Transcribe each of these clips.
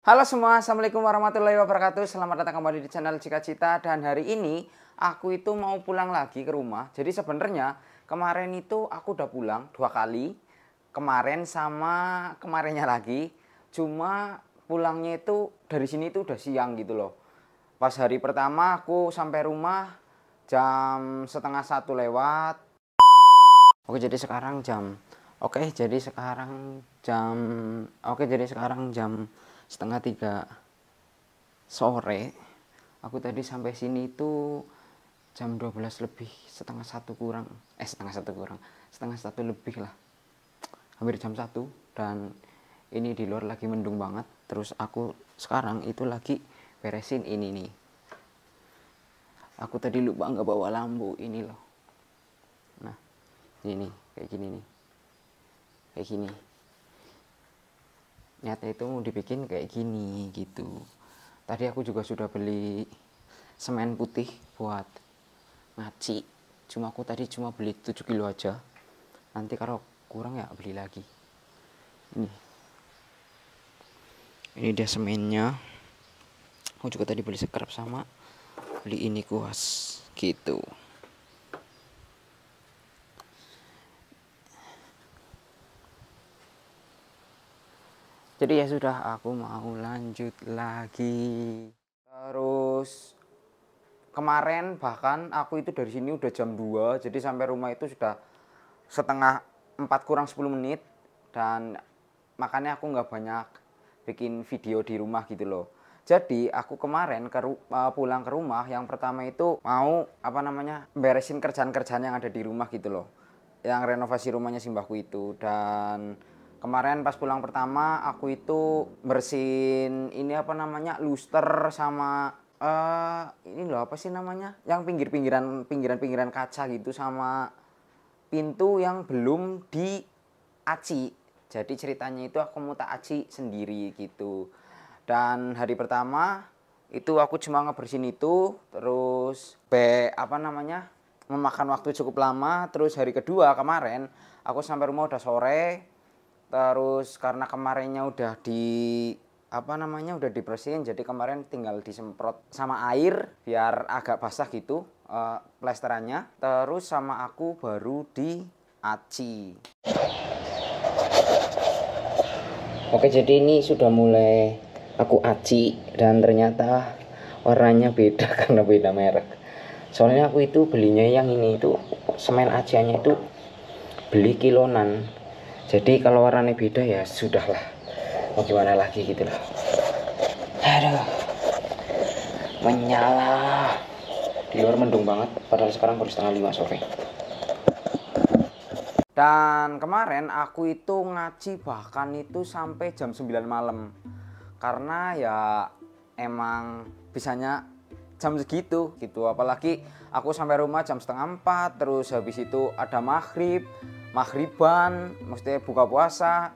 Halo semua, assalamualaikum warahmatullahi wabarakatuh. Selamat datang kembali di channel Cita-Cita. Dan hari ini aku itu mau pulang lagi ke rumah. Jadi sebenarnya kemarin itu aku udah pulang 2 kali. Kemarin sama kemarinnya lagi. Cuma pulangnya itu dari sini itu udah siang gitu loh. Pas hari pertama aku sampai rumah jam setengah 1 lewat. Jadi sekarang jam setengah 3 sore. Aku tadi sampai sini itu jam 12 lebih, setengah satu lebih lah, hampir jam 1. Dan ini di luar lagi mendung banget. Terus aku sekarang itu lagi beresin ini nih. Aku tadi lupa nggak bawa lampu ini loh. Nah ini kayak gini nih, kayak gini. Nyata itu mau dibikin kayak gini gitu. Tadi aku juga sudah beli semen putih buat ngaci. Cuma aku tadi cuma beli 7 kilo aja. Nanti kalau kurang ya beli lagi. Ini dia semennya. Aku juga tadi beli scrap sama beli ini kuas gitu. Jadi ya sudah, aku mau lanjut lagi. Terus kemarin bahkan aku itu dari sini udah jam 2. Jadi sampai rumah itu sudah setengah 4 kurang 10 menit. Dan makanya aku nggak banyak bikin video di rumah gitu loh. Jadi aku kemarin pulang ke rumah, yang pertama itu mau beresin kerjaan-kerjaan yang ada di rumah gitu loh. Yang renovasi rumahnya simbahku itu. Dan kemarin pas pulang pertama aku itu bersihin ini luster sama ini loh apa sih namanya, yang pinggiran kaca gitu, sama pintu yang belum diaci. Jadi ceritanya itu aku mau tak aci sendiri gitu. Dan hari pertama itu aku cuma ngebersihin itu, terus memakan waktu cukup lama. Terus hari kedua kemarin aku sampai rumah udah sore. Terus karena kemarinnya udah dibersihin, jadi kemarin tinggal disemprot sama air biar agak basah gitu plesterannya. Terus sama aku baru diaci. Jadi ini sudah mulai aku aci dan ternyata warnanya beda karena beda merek. Soalnya aku itu belinya yang ini itu semen aciannya itu beli kilonan. Jadi kalau warnanya beda ya sudahlah, mau gimana lagi gitu loh. Aduh, menyala. Di luar mendung banget, padahal sekarang baru setengah 5 sore. Dan kemarin aku itu ngaji bahkan itu sampai jam 9 malam. Karena ya emang bisanya jam segitu gitu. Apalagi aku sampai rumah jam setengah 4, terus habis itu ada maghriban, mesti buka puasa.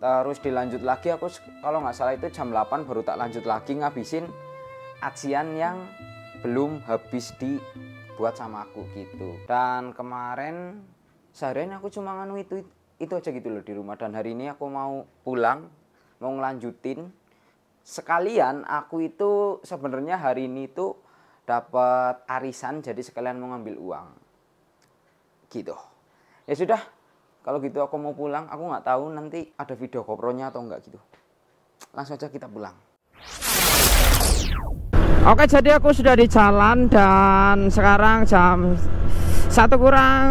Terus dilanjut lagi, aku kalau nggak salah itu jam 8 baru tak lanjut lagi ngabisin ajian yang belum habis dibuat sama aku gitu. Dan kemarin seharian aku cuma itu aja gitu loh di rumah. Dan hari ini aku mau pulang, mau ngelanjutin. Sekalian aku itu sebenarnya hari ini tuh dapat arisan, jadi sekalian mau ngambil uang gitu. Ya sudah, kalau gitu aku mau pulang. Aku nggak tahu nanti ada video GoPro-nya atau enggak gitu. Langsung aja kita pulang. Jadi aku sudah di jalan dan sekarang jam 1 kurang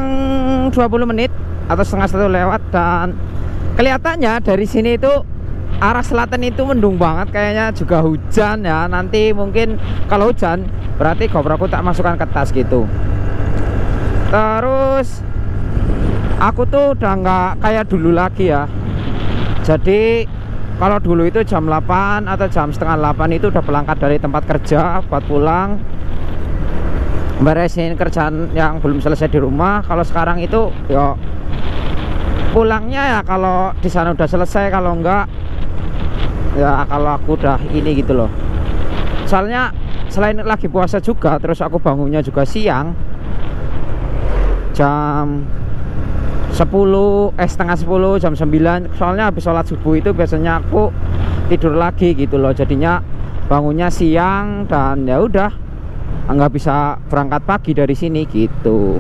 20 menit atau setengah 1 lewat. Dan kelihatannya dari sini itu arah selatan itu mendung banget, kayaknya juga hujan ya. Nanti mungkin kalau hujan berarti GoPro aku tak masukkan ke tas gitu. Terus aku tuh udah nggak kayak dulu lagi ya. Jadi kalau dulu itu jam 8 atau jam setengah 8 itu udah berangkat dari tempat kerja buat pulang, beresin kerjaan yang belum selesai di rumah. Kalau sekarang itu ya pulangnya ya kalau di sana udah selesai, kalau enggak ya kalau aku udah ini gitu loh. Soalnya selain lagi puasa juga, terus aku bangunnya juga siang, jam setengah 10, jam 9. Soalnya habis sholat subuh itu biasanya aku tidur lagi gitu loh. Jadinya bangunnya siang dan ya udah nggak bisa berangkat pagi dari sini gitu.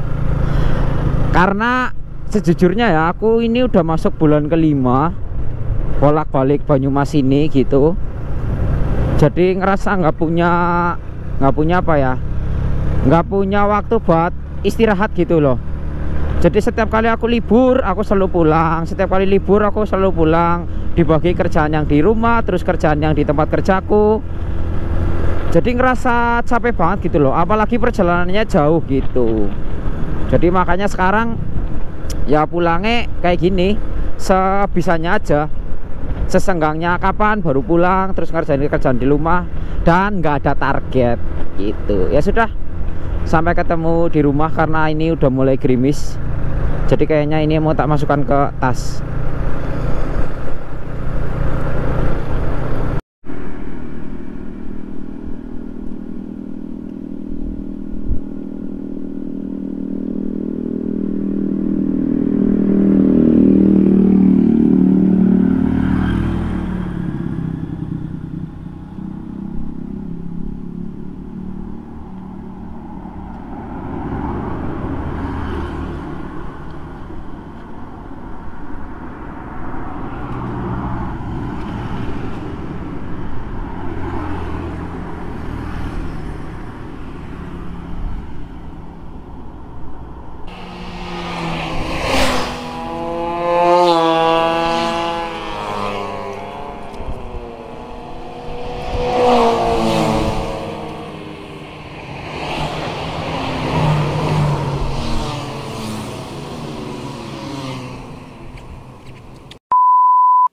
Karena sejujurnya ya aku ini udah masuk bulan kelima bolak-balik Banyumas ini gitu. Jadi ngerasa nggak punya apa ya, nggak punya waktu buat istirahat gitu loh. Jadi setiap kali aku libur aku selalu pulang, setiap kali libur aku selalu pulang, dibagi kerjaan yang di rumah terus kerjaan yang di tempat kerjaku. Jadi ngerasa capek banget gitu loh, apalagi perjalanannya jauh gitu. Jadi makanya sekarang ya pulangnya kayak gini, sebisanya aja, sesenggangnya kapan baru pulang, terus ngerjain kerjaan di rumah dan nggak ada target gitu. Ya sudah, sampai ketemu di rumah karena ini udah mulai gerimis. Jadi kayaknya ini mau tak masukkan ke tas.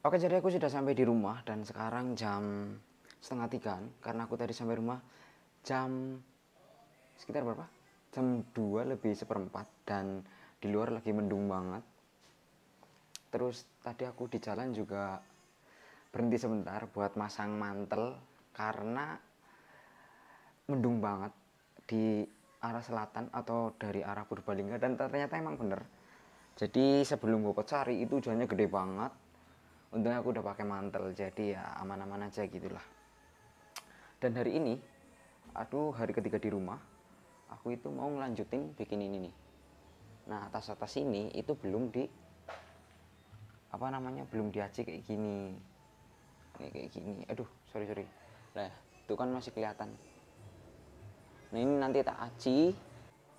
Oke, jadi aku sudah sampai di rumah dan sekarang jam 2:30 karena aku tadi sampai rumah jam sekitar berapa? Jam 2:04 dan di luar lagi mendung banget. Terus tadi aku di jalan juga berhenti sebentar buat masang mantel karena mendung banget di arah selatan atau dari arah Purbalingga, dan ternyata emang bener. Jadi sebelum Gopocari itu hujannya gede banget. Untungnya aku udah pakai mantel, jadi ya aman-aman aja gitulah. Dan hari ini, hari ketiga di rumah, aku itu mau ngelanjutin bikin ini nih. Nah, tas-tas ini itu belum belum diaci kayak gini. Nih kayak gini. Aduh, sorry. Nah, itu kan masih kelihatan. Nah, ini nanti tak aci.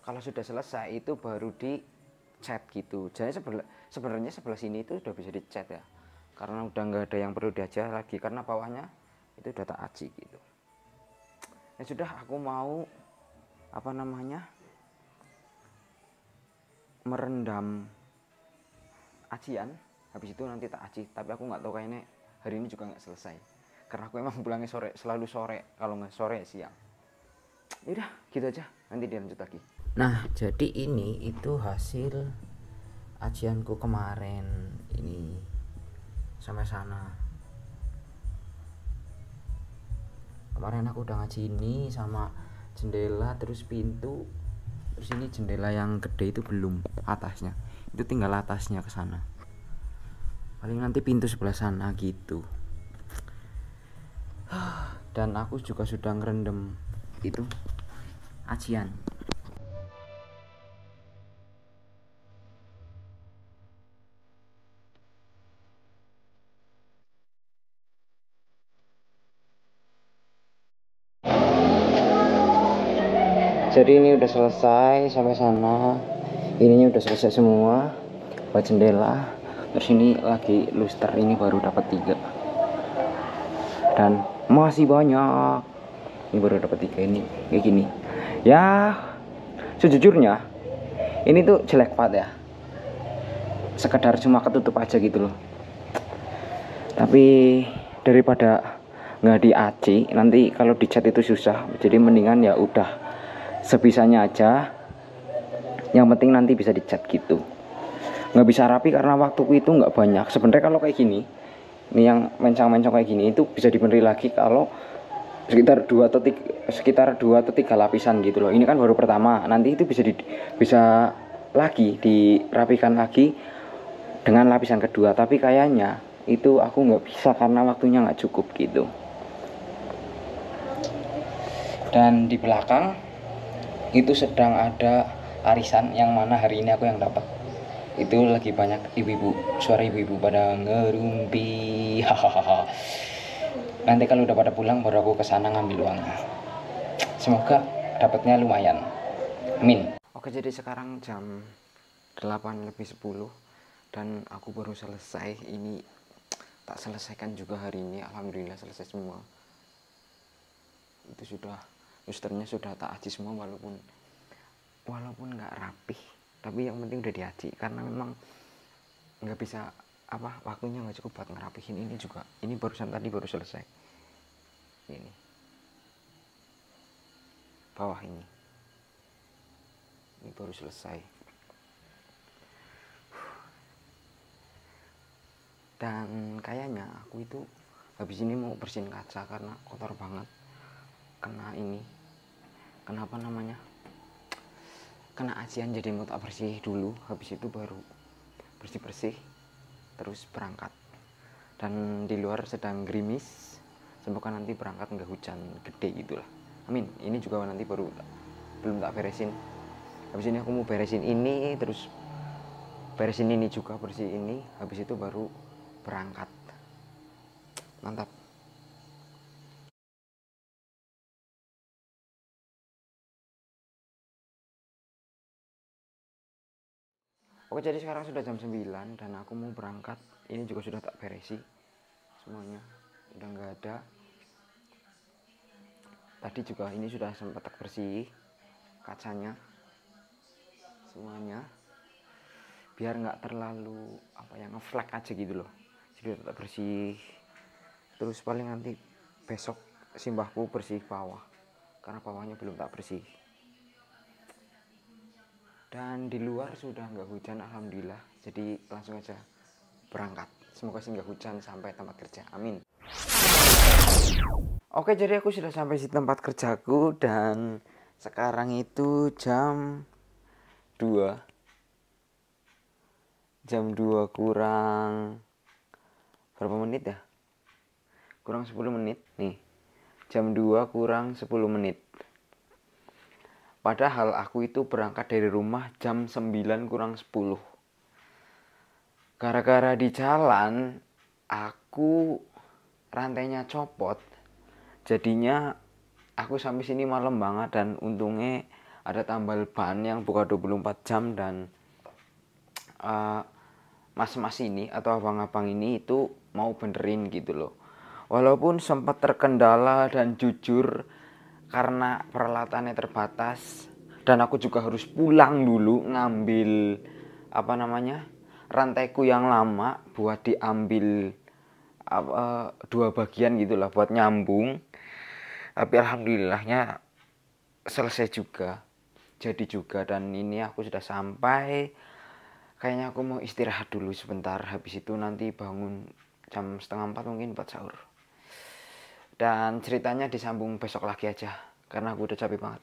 Kalau sudah selesai itu baru dicat gitu. Jadi sebenarnya sebelah sini itu udah bisa dicat ya. Karena udah nggak ada yang perlu diajar lagi karena bawahnya itu udah tak aci gitu. Ya sudah, aku mau merendam acian, habis itu nanti tak aci. Tapi aku nggak tahu kayaknya hari ini juga nggak selesai karena aku emang pulangnya sore, selalu sore, kalau nggak sore siang. Yaudah gitu aja, nanti dilanjut lagi. Nah, jadi ini itu hasil acianku kemarin ini sampai sana. Kemarin aku udah ngaji ini sama jendela terus pintu, terus ini jendela yang gede itu belum atasnya, itu tinggal atasnya ke sana, paling nanti pintu sebelah sana gitu. Dan aku juga sudah ngerendam itu acian. Jadi ini udah selesai sampai sana, ininya udah selesai semua buat jendela. Terus ini lagi luster, ini baru dapat 3 dan masih banyak. Ini baru dapat 3 ini kayak gini ya. Sejujurnya ini tuh jelek banget ya, sekedar cuma ketutup aja gitu loh. Tapi daripada nggak diaci, nanti kalau dicat itu susah, jadi mendingan ya udah sebisanya aja, yang penting nanti bisa dicat gitu. Nggak bisa rapi karena waktuku itu nggak banyak sebenarnya. Kalau kayak gini ini yang mencong-mencong kayak gini itu bisa diberi lagi kalau sekitar 2 atau 3 lapisan gitu loh. Ini kan baru pertama, nanti itu bisa lagi dirapikan lagi dengan lapisan kedua. Tapi kayaknya itu aku nggak bisa karena waktunya nggak cukup gitu. Dan di belakang itu sedang ada arisan yang mana hari ini aku yang dapat. Itu lagi banyak ibu-ibu, suara ibu-ibu pada ngerumpi. Hahaha. Nanti kalau udah pada pulang baru aku kesana ngambil uangnya. Semoga dapatnya lumayan. Amin. Oke, jadi sekarang jam 8:10 dan aku baru selesai. Ini tak selesaikan juga hari ini. Alhamdulillah selesai semua. Itu sudah, susternya sudah tak aji semua, walaupun nggak rapih, tapi yang penting udah diaji karena memang nggak bisa waktunya nggak cukup buat ngerapihin. Ini juga, ini barusan tadi baru selesai. Ini bawah ini baru selesai. Dan kayaknya aku itu habis ini mau bersihin kaca karena kotor banget, kena ajian. Jadi mau tak bersih dulu, habis itu baru bersih terus berangkat. Dan di luar sedang gerimis, semoga nanti berangkat nggak hujan gede gitulah, amin. Ini juga nanti belum tak beresin. Habis ini aku mau beresin ini, terus beresin ini juga, bersih ini, habis itu baru berangkat. Mantap. Oke, jadi sekarang sudah jam 9 dan aku mau berangkat. Ini juga sudah tak beresi semuanya, udah nggak ada. Tadi juga ini sudah sempat tak bersih kacanya semuanya, biar nggak terlalu ngeflek aja gitu loh. Jadi tetap bersih. Terus paling nanti besok simbahku bersih bawah karena bawahnya belum tak bersih. Dan di luar sudah nggak hujan, alhamdulillah. Jadi langsung aja berangkat. Semoga sih nggak hujan sampai tempat kerja, amin. Oke, jadi aku sudah sampai di tempat kerjaku dan sekarang itu jam 2 kurang berapa menit ya? Kurang 10 menit nih. Jam 2 kurang 10 menit. Padahal aku itu berangkat dari rumah jam 9 kurang 10. Gara-gara di jalan aku rantainya copot. Jadinya aku sampai sini malam banget, dan untungnya ada tambal ban yang buka 24 jam dan mas-mas ini atau abang-abang ini itu mau benerin gitu loh. Walaupun sempat terkendala dan jujur karena peralatannya terbatas dan aku juga harus pulang dulu ngambil rantaiku yang lama buat diambil 2 bagian gitulah buat nyambung. Tapi alhamdulillahnya selesai juga, jadi juga. Dan ini aku sudah sampai. Kayaknya aku mau istirahat dulu sebentar, habis itu nanti bangun jam 3:30 mungkin buat sahur. Dan ceritanya disambung besok lagi aja karena aku udah capek banget.